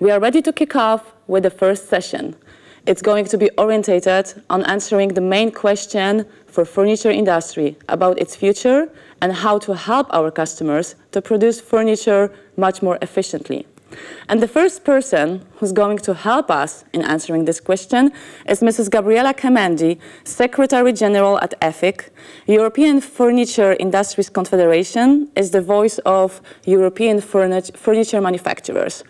We are ready to kick off with the first session. It's going to be orientated on answering the main question for furniture industry about its future and how to help our customers to produce furniture much more efficiently. And the first person who's going to help us in answering this question is Mrs. Gabriela Kemendi, Secretary General at EFIC. European Furniture Industries Confederation is the voice of European furniture manufacturers.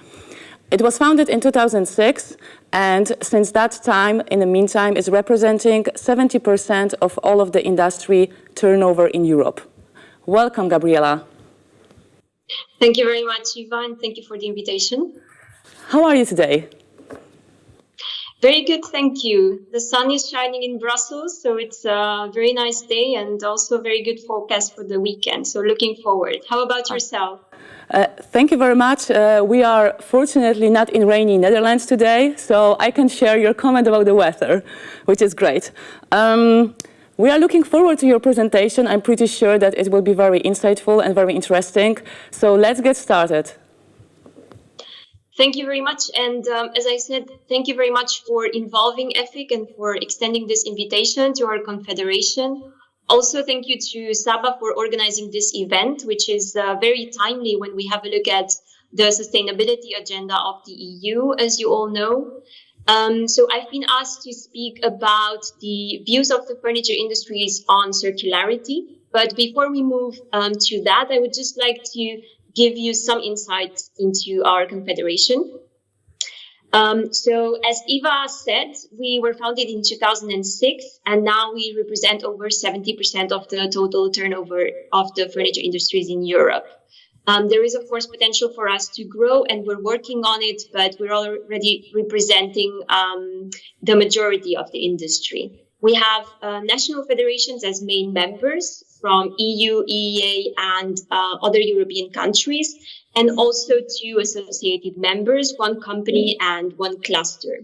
It was founded in 2006, and since that time, in the meantime, is representing 70% of all of the industry turnover in Europe. Welcome, Gabriela. Thank you very much, Eva, and thank you for the invitation. How are you today? Very good, thank you. The sun is shining in Brussels, so it's a very nice day and also a very good forecast for the weekend. So looking forward. How about yourself? Thank you very much. We are fortunately not in rainy Netherlands today, so I can share your comment about the weather, which is great. We are looking forward to your presentation. I'm pretty sure that it will be very insightful and very interesting. So let's get started. Thank you very much. And as I said, thank you very much for involving EFIC and for extending this invitation to our confederation. Also, thank you to SABA for organizing this event, which is very timely when we have a look at the sustainability agenda of the EU, as you all know. So I've been asked to speak about the views of the furniture industries on circularity. But before we move to that, I would just like to give you some insights into our confederation. So as Eva said, we were founded in 2006, and now we represent over 70% of the total turnover of the furniture industries in Europe. There is, of course, potential for us to grow, and we're working on it, but we're already representing the majority of the industry. We have national federations as main members from EU, EEA, and other European countries, and also 2 associated members, 1 company and 1 cluster.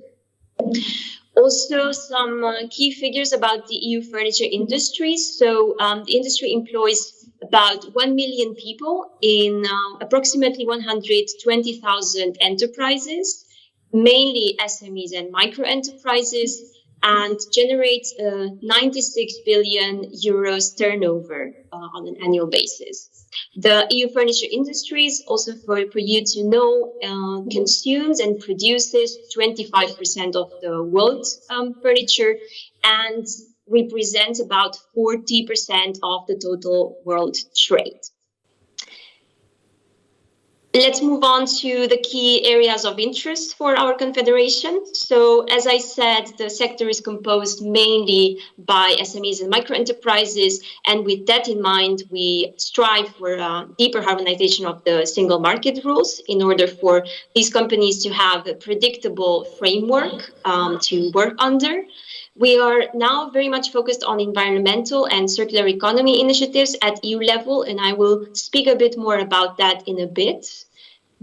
Also, some key figures about the EU furniture industry. So the industry employs about 1 million people in approximately 120,000 enterprises, mainly SMEs and micro enterprises, and generates 96 billion euros turnover on an annual basis. The EU furniture industries, also for you to know, consumes and produces 25% of the world furniture and represents about 40% of the total world trade. Let's move on to the key areas of interest for our confederation. So, as I said, the sector is composed mainly by SMEs and micro enterprises, and with that in mind, we strive for deeper harmonization of the single market rules in order for these companies to have a predictable framework to work under. We are now very much focused on environmental and circular economy initiatives at EU level, and I will speak a bit more about that in a bit.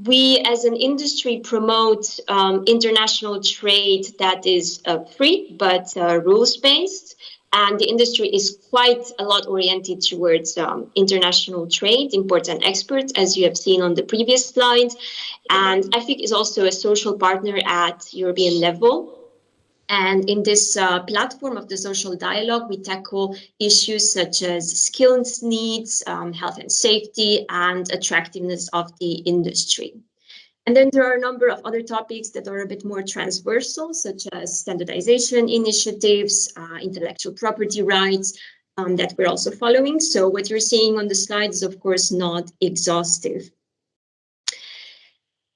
We, as an industry, promote international trade that is free but rules-based, and the industry is quite a lot oriented towards international trade, imports and exports, as you have seen on the previous slide. And EFIC is also a social partner at European level. And in this platform of the social dialogue, we tackle issues such as skills needs, health and safety, and attractiveness of the industry. And then there are a number of other topics that are a bit more transversal, such as standardization initiatives, intellectual property rights, that we're also following. So what you're seeing on the slide is, of course, not exhaustive.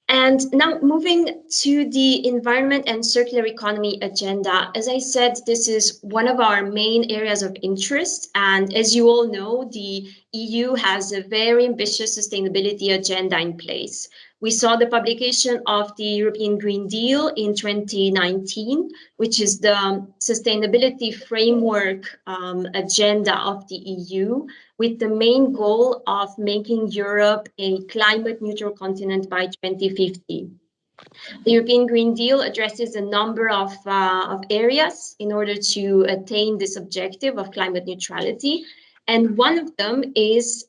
And now moving to the environment and circular economy agenda. As I said, this is one of our main areas of interest. And as you all know, the EU has a very ambitious sustainability agenda in place. We saw the publication of the European Green Deal in 2019, which is the sustainability framework agenda of the EU, with the main goal of making Europe a climate neutral continent by 2050. The European Green Deal addresses a number of areas in order to attain this objective of climate neutrality. And one of them is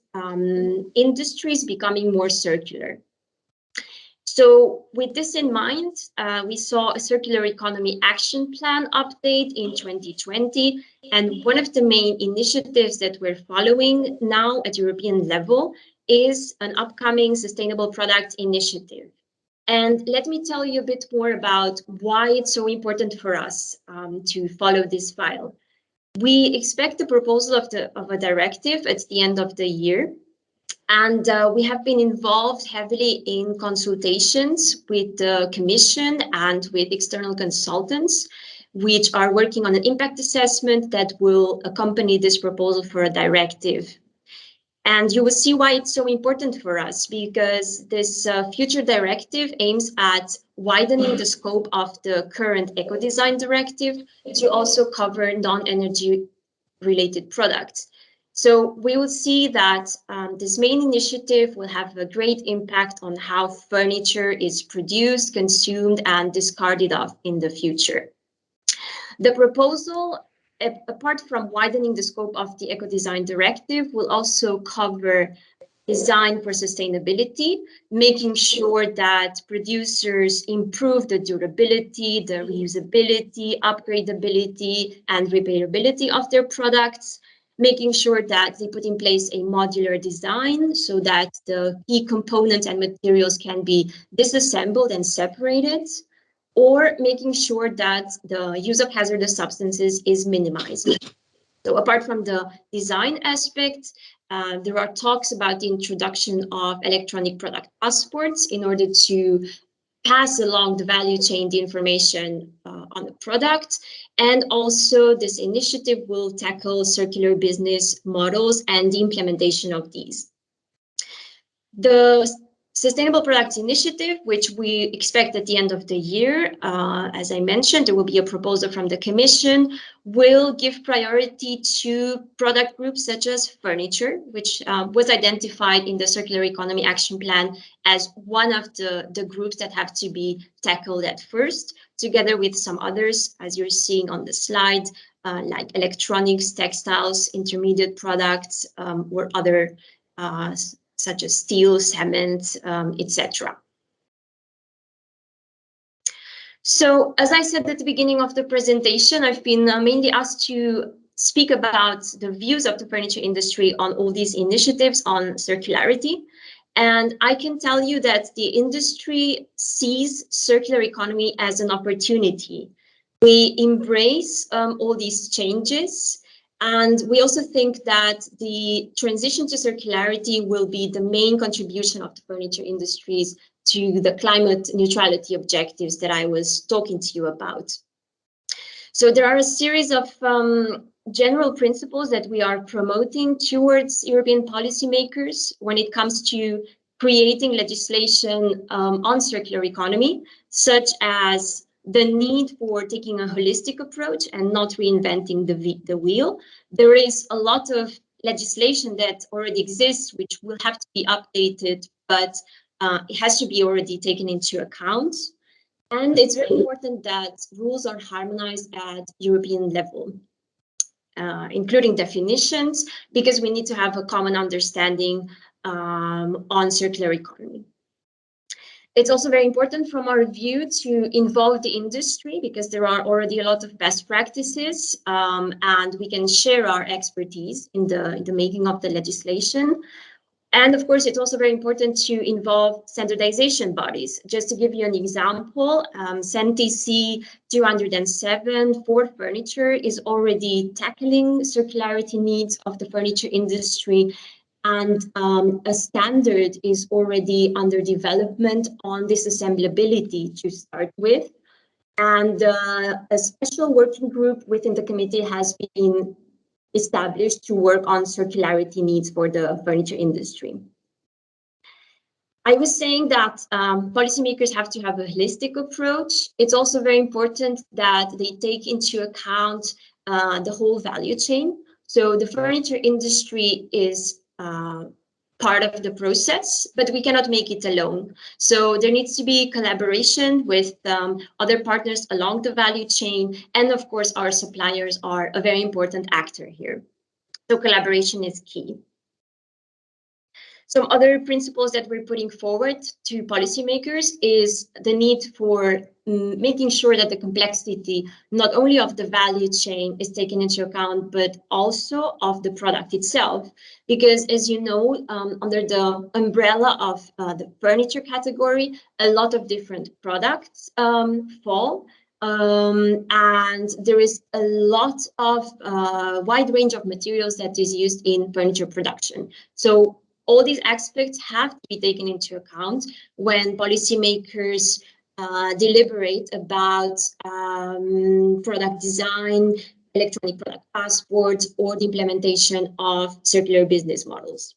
industries becoming more circular. So with this in mind, we saw a circular economy action plan update in 2020. And one of the main initiatives that we're following now at European level is an upcoming sustainable product initiative. And let me tell you a bit more about why it's so important for us to follow this file. We expect the proposal of a directive at the end of the year. And we have been involved heavily in consultations with the Commission and with external consultants, which are working on an impact assessment that will accompany this proposal for a directive. And you will see why it's so important for us, because this future directive aims at widening the scope of the current eco-design directive to also cover non-energy related products. So we will see that this main initiative will have a great impact on how furniture is produced, consumed, and discarded of in the future. The proposal, apart from widening the scope of the Eco-Design Directive, will also cover design for sustainability, making sure that producers improve the durability, the reusability, upgradability, and repairability of their products, making sure that they put in place a modular design so that the key components and materials can be disassembled and separated, or making sure that the use of hazardous substances is minimized. So apart from the design aspect, there are talks about the introduction of electronic product passports in order to pass along the value chain the information on the product. And also this initiative will tackle circular business models and the implementation of these. The Sustainable Products Initiative, which we expect at the end of the year, as I mentioned, there will be a proposal from the Commission, will give priority to product groups such as furniture, which was identified in the Circular Economy Action Plan as one of the groups that have to be tackled at first, together with some others, as you're seeing on the slide, like electronics, textiles, intermediate products, or other such as steel, cement, etc. So, as I said at the beginning of the presentation, I've been mainly asked to speak about the views of the furniture industry on all these initiatives on circularity. And I can tell you that the industry sees circular economy as an opportunity. We embrace all these changes. And we also think that the transition to circularity will be the main contribution of the furniture industries to the climate neutrality objectives that I was talking to you about. So there are a series of general principles that we are promoting towards European policymakers when it comes to creating legislation on circular economy, such as the need for taking a holistic approach and not reinventing the wheel. There is a lot of legislation that already exists, which will have to be updated, but it has to be already taken into account. And it's very important that rules are harmonized at European level, including definitions, because we need to have a common understanding on circular economy. It's also very important from our view to involve the industry, because there are already a lot of best practices, and we can share our expertise in the making of the legislation. And of course, it's also very important to involve standardization bodies. Just to give you an example, CEN/TC 207 for furniture is already tackling circularity needs of the furniture industry. And a standard is already under development on disassemblability to start with. And a special working group within the committee has been established to work on circularity needs for the furniture industry. I was saying that policymakers have to have a holistic approach. It's also very important that they take into account the whole value chain. So the furniture industry is part of the process, but we cannot make it alone. So there needs to be collaboration with other partners along the value chain. And of course, our suppliers are a very important actor here. So collaboration is key. Some other principles that we're putting forward to policymakers is the need for making sure that the complexity not only of the value chain is taken into account, but also of the product itself. Because as you know, under the umbrella of the furniture category, a lot of different products fall. And there is a lot of wide range of materials that is used in furniture production. So all these aspects have to be taken into account when policymakers deliberate about product design, electronic product passports, or the implementation of circular business models.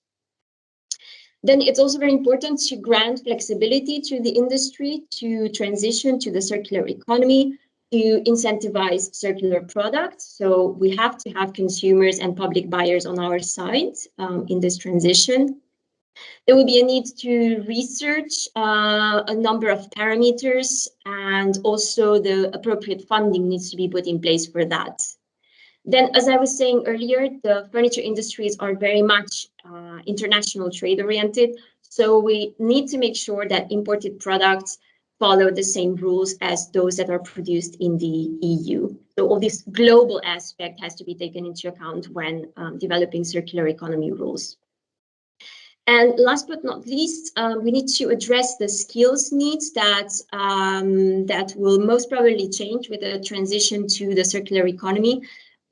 Then it's also very important to grant flexibility to the industry to transition to the circular economy, to incentivize circular products. So we have to have consumers and public buyers on our side in this transition. There will be a need to research a number of parameters, and also the appropriate funding needs to be put in place for that. Then, as I was saying earlier, the furniture industries are very much international trade oriented. So we need to make sure that imported products follow the same rules as those that are produced in the EU. So all this global aspect has to be taken into account when developing circular economy rules. And last but not least, we need to address the skills needs that that will most probably change with the transition to the circular economy,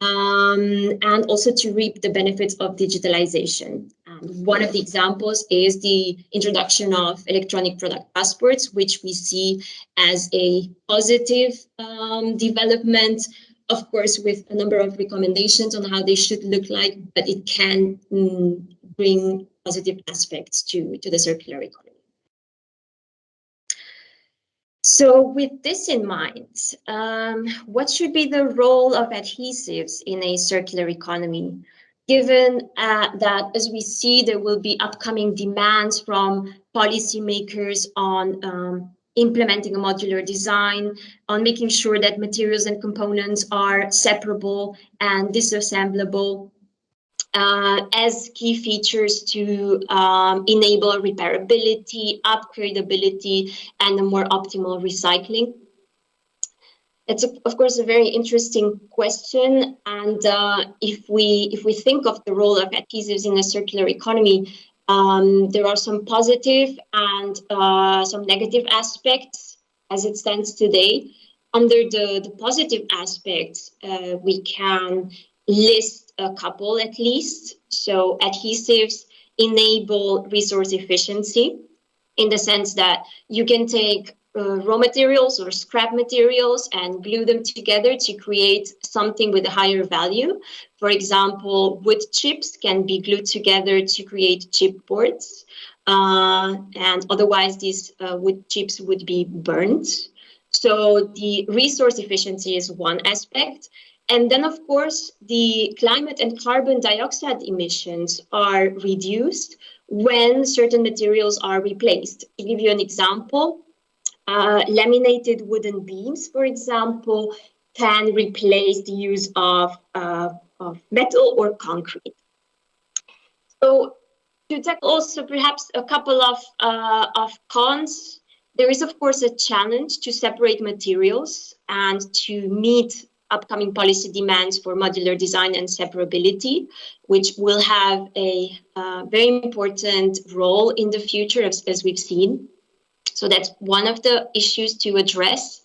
and also to reap the benefits of digitalization. And one of the examples is the introduction of electronic product passports, which we see as a positive development, of course, with a number of recommendations on how they should look like, but it can bring positive aspects to the circular economy. So with this in mind, what should be the role of adhesives in a circular economy, given that, as we see, there will be upcoming demands from policymakers on implementing a modular design, on making sure that materials and components are separable and disassemblable, as key features to enable repairability, upgradability, and a more optimal recycling? It's of course a very interesting question, and if we think of the role of adhesives in a circular economy, there are some positive and some negative aspects as it stands today. Under the positive aspects, we can list a couple at least. So adhesives enable resource efficiency in the sense that you can take raw materials or scrap materials and glue them together to create something with a higher value. For example, wood chips can be glued together to create chipboards, and otherwise these wood chips would be burnt. So the resource efficiency is one aspect. And then, of course, the climate and carbon dioxide emissions are reduced when certain materials are replaced. To give you an example, laminated wooden beams, for example, can replace the use of metal or concrete. So to tackle also perhaps a couple of cons, there is, of course, a challenge to separate materials and to meet upcoming policy demands for modular design and separability, which will have a very important role in the future, as we've seen. So that's one of the issues to address.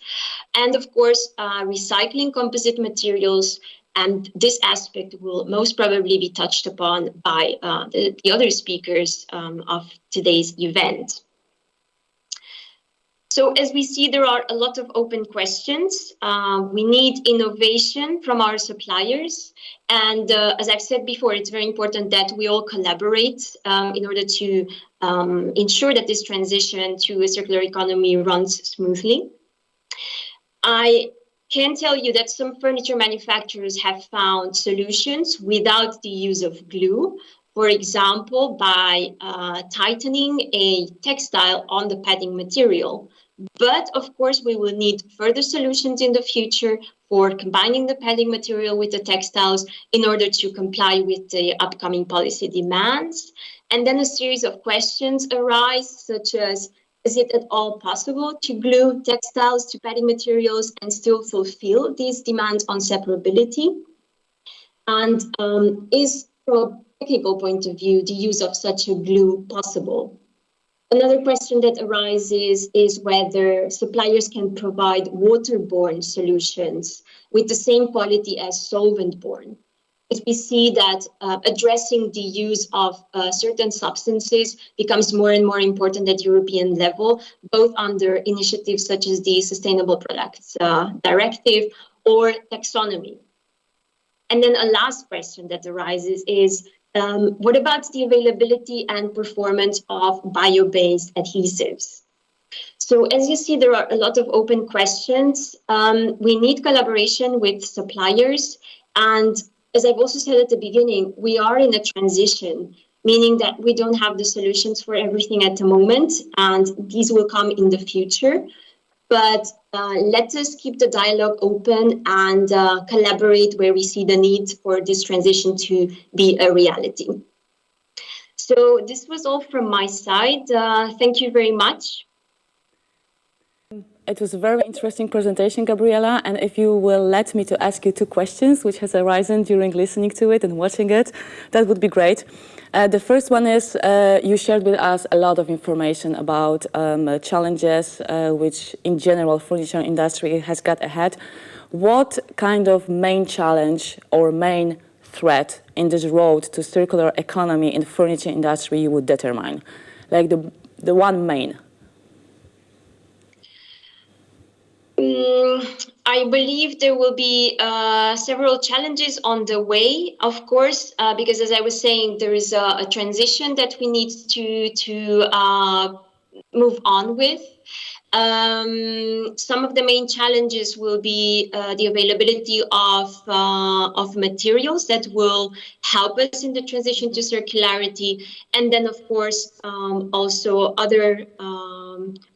And of course, recycling composite materials, and this aspect will most probably be touched upon by the other speakers of today's event. So as we see, there are a lot of open questions. We need innovation from our suppliers. And as I've said before, it's very important that we all collaborate in order to ensure that this transition to a circular economy runs smoothly. I can tell you that some furniture manufacturers have found solutions without the use of glue. For example, by tightening a textile on the padding material. But of course, we will need further solutions in the future for combining the padding material with the textiles in order to comply with the upcoming policy demands. And then a series of questions arise, such as, is it at all possible to glue textiles to padding materials and still fulfill these demands on separability? And is, from a technical point of view, the use of such a glue possible? Another question that arises is whether suppliers can provide waterborne solutions with the same quality as solvent-borne. If we see that addressing the use of certain substances becomes more and more important at European level, both under initiatives such as the Sustainable Products Directive or taxonomy. And then a last question that arises is, what about the availability and performance of bio-based adhesives? So as you see, there are a lot of open questions. We need collaboration with suppliers. And as I've also said at the beginning, we are in a transition, meaning that we don't have the solutions for everything at the moment, and these will come in the future. But let us keep the dialogue open and collaborate where we see the need for this transition to be a reality. So this was all from my side. Thank you very much. It was a very interesting presentation, Gabriela, and if you will let me to ask you two questions which has arisen during listening to it and watching it, that would be great. The first one is, you shared with us a lot of information about challenges which in general furniture industry has got ahead. What kind of main challenge or main threat in this road to circular economy in the furniture industry you would determine? Like the one main. I believe there will be several challenges on the way, of course, because as I was saying, there is a transition that we need to move on with. Some of the main challenges will be the availability of materials that will help us in the transition to circularity, and then of course also other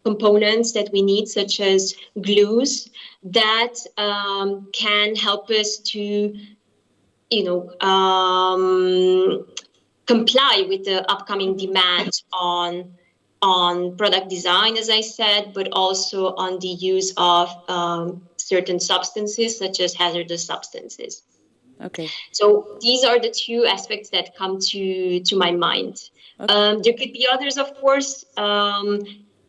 components that we need, such as glues, that can help us to, comply with the upcoming demand on product design, as I said, but also on the use of certain substances, such as hazardous substances. Okay. So these are the two aspects that come to my mind. Okay. There could be others, of course.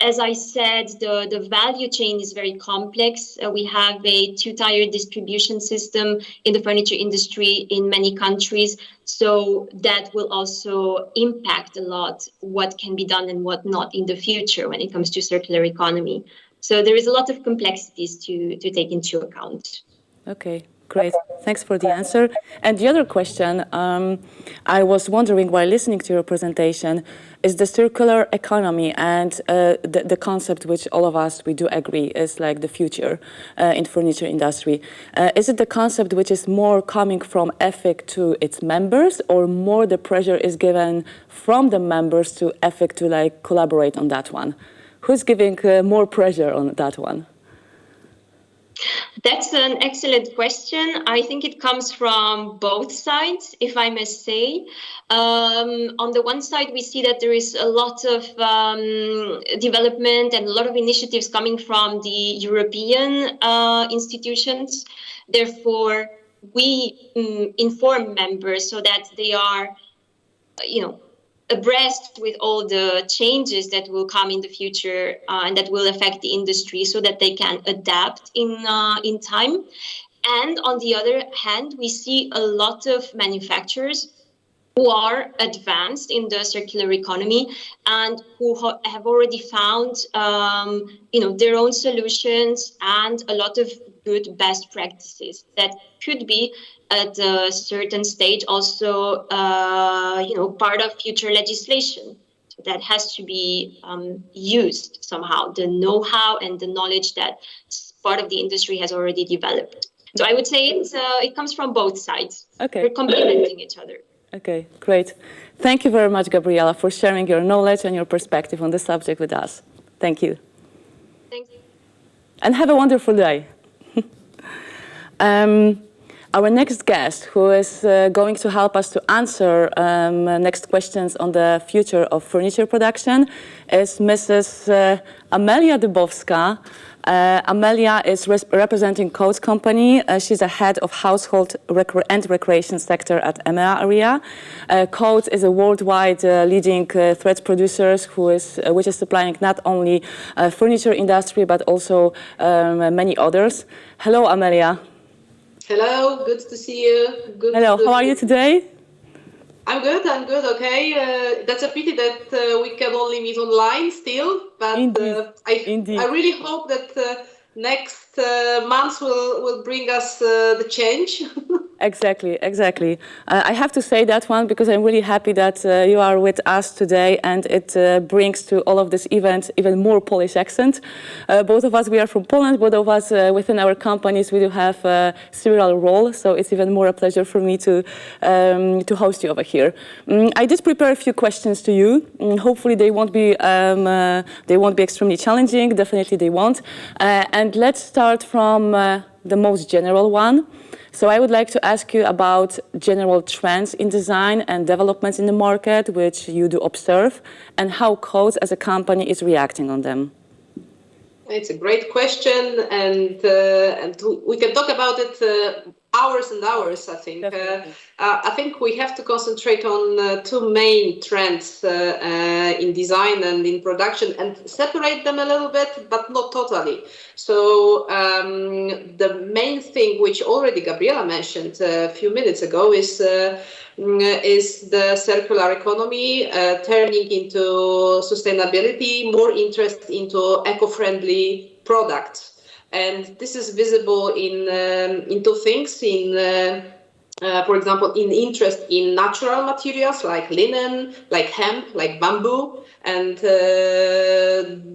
As I said, the value chain is very complex. We have a two-tier distribution system in the furniture industry in many countries. So that will also impact a lot what can be done and what not in the future when it comes to circular economy. So there is a lot of complexities to take into account. Okay. Great. Thanks for the answer. And the other question, I was wondering while listening to your presentation, is the circular economy and the concept which all of us, we do agree is like the future in furniture industry. Is it the concept which is more coming from EFIC to its members, or more the pressure is given from the members to EFIC to like collaborate on that one? Who's giving more pressure on that one? That's an excellent question. I think it comes from both sides, if I must say. On the one side, we see that there is a lot of development and a lot of initiatives coming from the European institutions. Therefore, we inform members so that they are, abreast with all the changes that will come in the future and that will affect the industry, so that they can adapt in time. And on the other hand, we see a lot of manufacturers who are advanced in the circular economy and who have already found their own solutions and a lot of good best practices that could be at a certain stage also part of future legislation. So that has to be used somehow, the know-how and the knowledge that part of the industry has already developed. So I would say it comes from both sides. Okay. We're complementing each other. Okay, great. Thank you very much, Gabriela, for sharing your knowledge and your perspective on the subject with us. Thank you. Thank you. And have a wonderful day. Our next guest, who is going to help us to answer next questions on the future of furniture production, is Mrs. Amelia Dubowska. Amelia is representing Coats Company. She's a head of household and recreation sector at EMEA area. Coats is a worldwide leading thread producer which is supplying not only furniture industry but also many others. Hello, Amelia. Hello, good to see you. Hello, how are you today? I'm good, okay. That's a pity that we can only meet online still, but I really hope that next months will bring us the change. Exactly. I have to say that one because I'm really happy that you are with us today, and it brings to all of this event even more Polish accent. Both of us, we are from Poland. Both of us within our companies, we do have a serial role, so it's even more a pleasure for me to host you over here. I did prepare a few questions to you. Hopefully they won't be extremely challenging. Definitely they won't. And let's start from the most general one. So I would like to ask you about general trends in design and developments in the market, which you do observe, and how Coats as a company is reacting on them. It's a great question, and we can talk about it hours and hours, I think. I think we have to concentrate on two main trends in design and in production and separate them a little bit, but not totally. So the main thing, which already Gabriela mentioned a few minutes ago, is the circular economy turning into sustainability, more interest into eco-friendly products. And this is visible in two things. For example, in interest in natural materials like linen, like hemp, like bamboo. And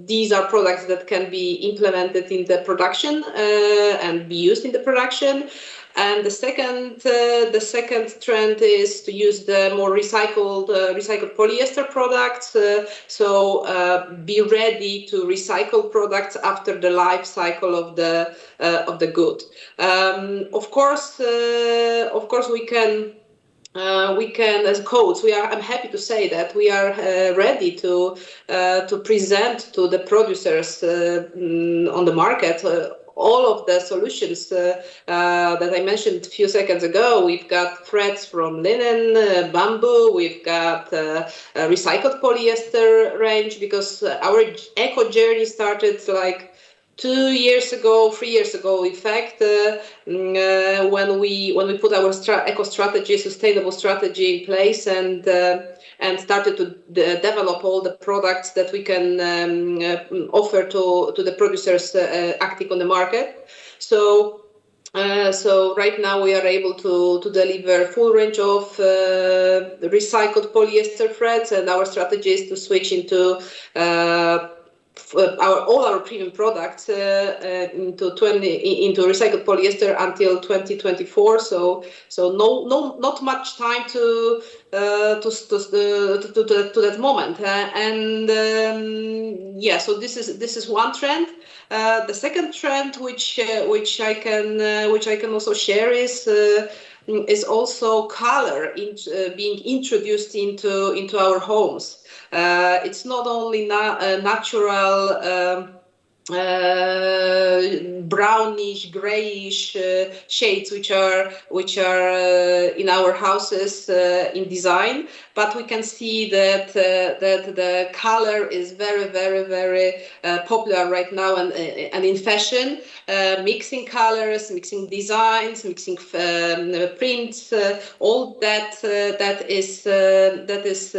these are products that can be implemented in the production and be used in the production. And the second trend is to use the more recycled polyester products. Be ready to recycle products after the life cycle of the good. Of course, we can, as Coats, I'm happy to say that we are ready to present to the producers on the market all of the solutions that I mentioned a few seconds ago. We've got threads from linen, bamboo, we've got recycled polyester range, because our eco journey started like 3 years ago, in fact, when we put our eco strategy, sustainable strategy in place, and started to develop all the products that we can offer to the producers acting on the market. So right now we are able to deliver full range of recycled polyester threads, and our strategy is to switch into all our premium products into recycled polyester until 2024. So not much time to that moment. So this is one trend. The second trend, which I can also share, is also color being introduced into our homes. It's not only natural brownish, grayish shades which are in our houses in design, but we can see that the color is very, very, very popular right now and in fashion. Mixing colors, mixing designs, mixing prints, all that is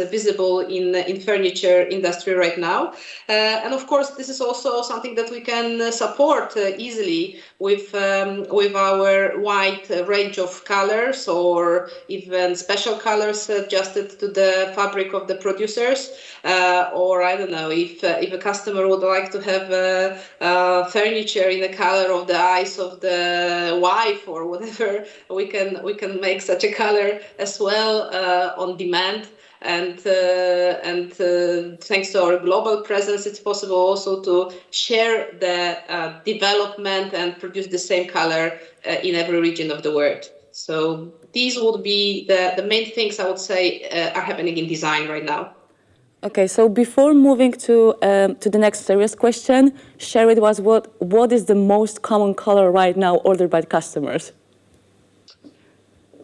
visible in furniture industry right now. And of course, this is also something that we can support easily with our wide range of colors, or even special colors adjusted to the fabric of the producers. Or I don't know, if a customer would like to have furniture in the color of the eyes of the wife or whatever, we can make such a color as well on demand. And thanks to our global presence, it's possible also to share the development and produce the same color in every region of the world. So these would be the main things I would say are happening in design right now. Okay, so before moving to the next serious question, share with us what is the most common color right now ordered by customers?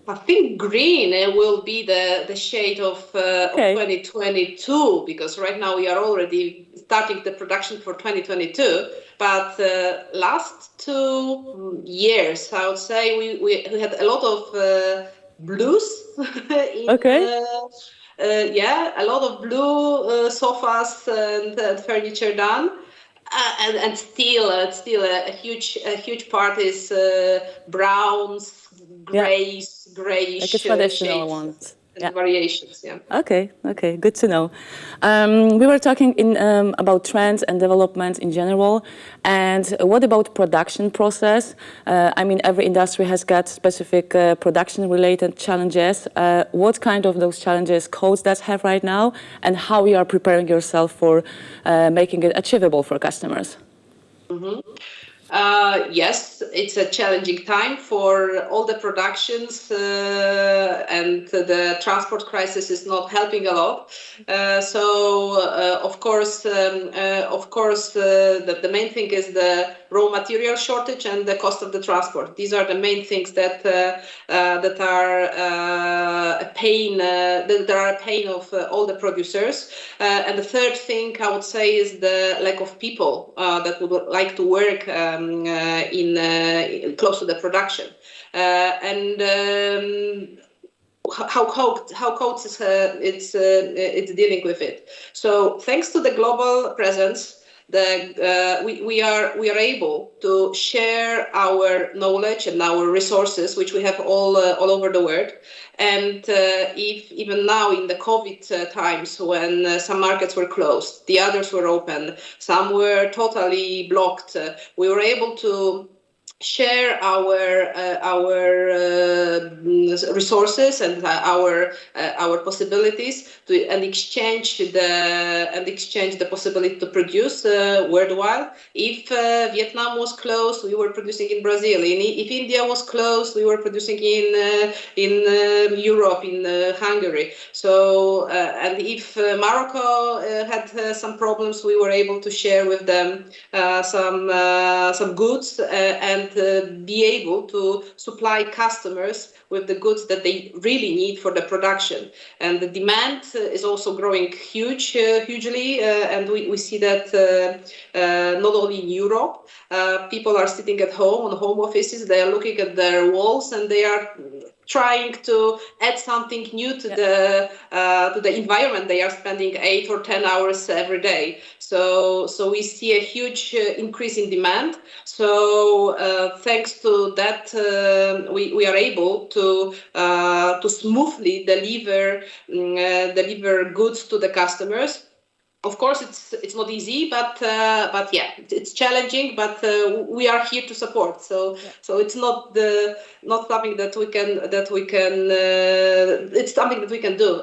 I think green will be the shade of 2022, because right now we are already starting the production for 2022. But last 2 years, I would say we had a lot of blues. A lot of blue sofas and furniture done. And still a huge part is browns, grayish like a traditional shades ones. and variations. Yeah. Okay, good to know. We were talking about trends and developments in general, and what about production process? I mean, every industry has got specific production-related challenges. What kind of those challenges codes does have right now, and how you are preparing yourself for making it achievable for customers? Mm-hmm. Yes, it's a challenging time for all the productions, and the transport crisis is not helping a lot. Of course, the main thing is the raw material shortage and the cost of the transport. These are the main things that are a pain. That are a pain of all the producers. And the third thing I would say is the lack of people that would like to work in close to the production, and how Coats is it's dealing with it. So thanks to the global presence, we are able to share our knowledge and our resources, which we have all over the world. And if even now in the COVID times, when some markets were closed, the others were open, some were totally blocked, we were able to share our resources and our possibilities and exchange the possibility to produce worldwide. If Vietnam was closed, we were producing in Brazil. If India was closed, we were producing in Europe, in Hungary. So and if Morocco had some problems, we were able to share with them some goods and be able to supply customers with the goods that they really need for the production. And the demand is also growing hugely, and we see that not only in Europe. People are sitting at home on home offices, they are looking at their walls and they are trying to add something new to the environment. They are spending 8 or 10 hours every day. So we see a huge increase in demand. So thanks to that, we are able to smoothly deliver goods to the customers. Of course, it's not easy, but yeah, it's challenging. But we are here to support. So it's not something that we can. It's something that we can do.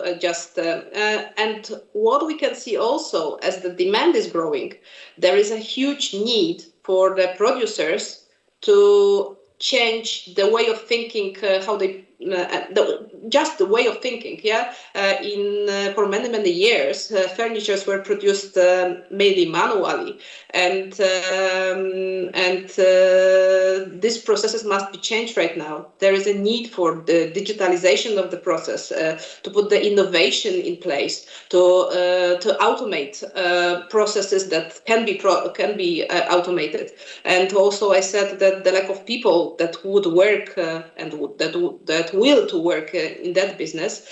And what we can see also, as the demand is growing, there is a huge need for the producers to change the way of thinking, how they just the way of thinking. For many years, furnitures were produced mainly manually, and these processes must be changed right now. There is a need for the digitalization of the process, to put the innovation in place, to automate processes that can be automated. And also, I said that the lack of people that would work that will to work in that business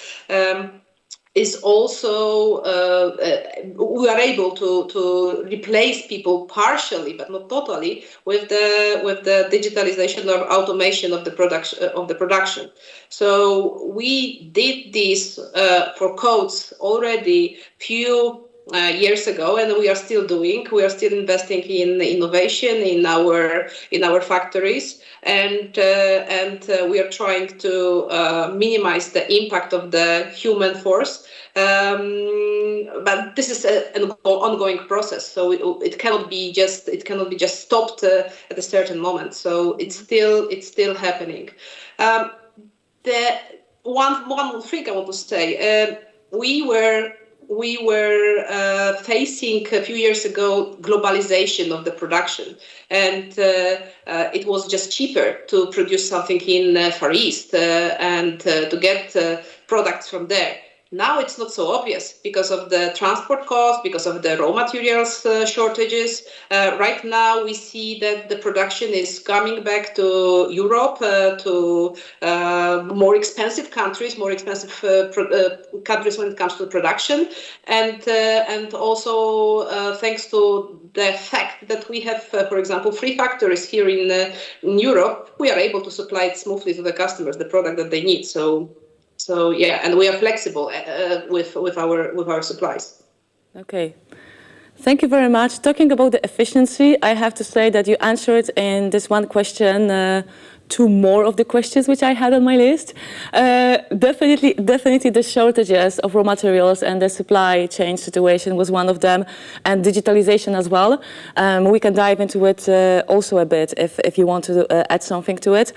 is also we are able to replace people partially, but not totally, with the digitalization or automation of the production. So we did this for Coats already few years ago, and we are still doing. We are still investing in innovation in our factories, and we are trying to minimize the impact of the human force. But this is an ongoing process, so it cannot be just stopped at a certain moment. So it's still happening. one thing I want to say, we were facing a few years ago globalization of the production, and it was just cheaper to produce something in Far East and to get products from there. Now it's not so obvious because of the transport costs, because of the raw materials shortages. Right now we see that the production is coming back to Europe, to more expensive countries, more expensive countries when it comes to production, and also thanks to the fact that we have, for example, 3 factories here in Europe, we are able to supply it smoothly to the customers, the product that they need. So yeah, and we are flexible with our supplies. Okay, thank you very much. Talking about the efficiency, I have to say that you answered in this one question 2 more of the questions which I had on my list. Definitely the shortages of raw materials and the supply chain situation was one of them, and digitalization as well. We can dive into it also a bit if you want to add something to it.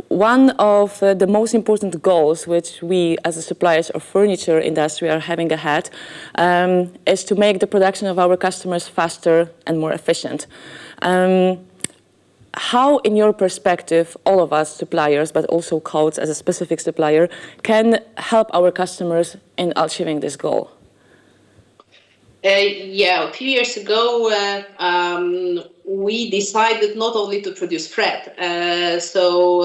One of the most important goals which we as the suppliers of furniture industry are having ahead is to make the production of our customers faster and more efficient. How, in your perspective, all of us suppliers, but also Coats as a specific supplier, can help our customers in achieving this goal? Yeah, a few years ago, we decided not only to produce thread. So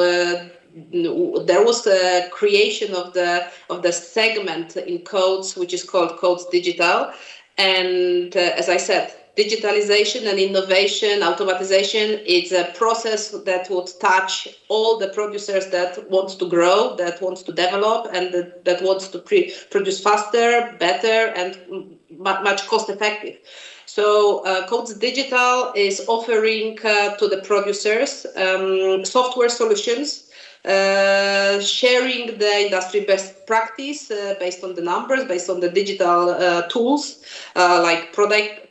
there was a creation of the segment in Coats, which is called Coats Digital. And as I said, digitalization and innovation, automatization, it's a process that would touch all the producers that want to grow, that wants to develop, and that wants to produce faster, better, and much cost effective. So Coats Digital is offering to the producers software solutions, sharing the industry best practice based on the numbers, based on the digital tools like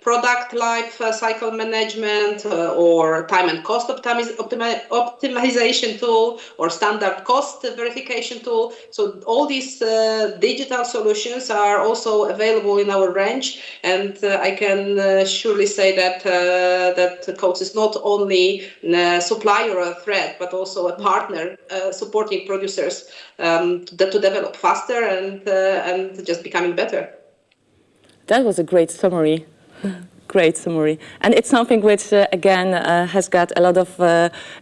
product life cycle management or time and cost optimization tool or standard cost verification tool. So all these digital solutions are also available in our range, and I can surely say that that Coats is not only a supplier of thread, but also a partner supporting producers to develop faster and just becoming better. That was a great summary. Great summary. And it's something which, again, has got a lot of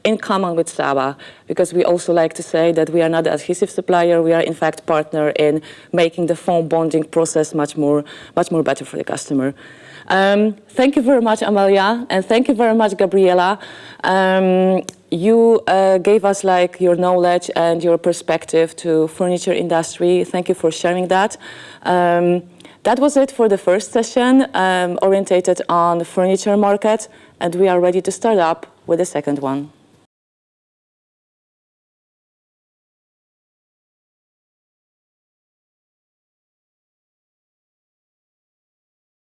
in common with SABA, because we also like to say that we are not an adhesive supplier. We are, in fact, partner in making the foam bonding process much more better for the customer. Thank you very much, Amelia, and thank you very much, Gabriela. You gave us your knowledge and your perspective to furniture industry. Thank you for sharing that. That was it for the first session, orientated on the furniture market, and we are ready to start up with the second one.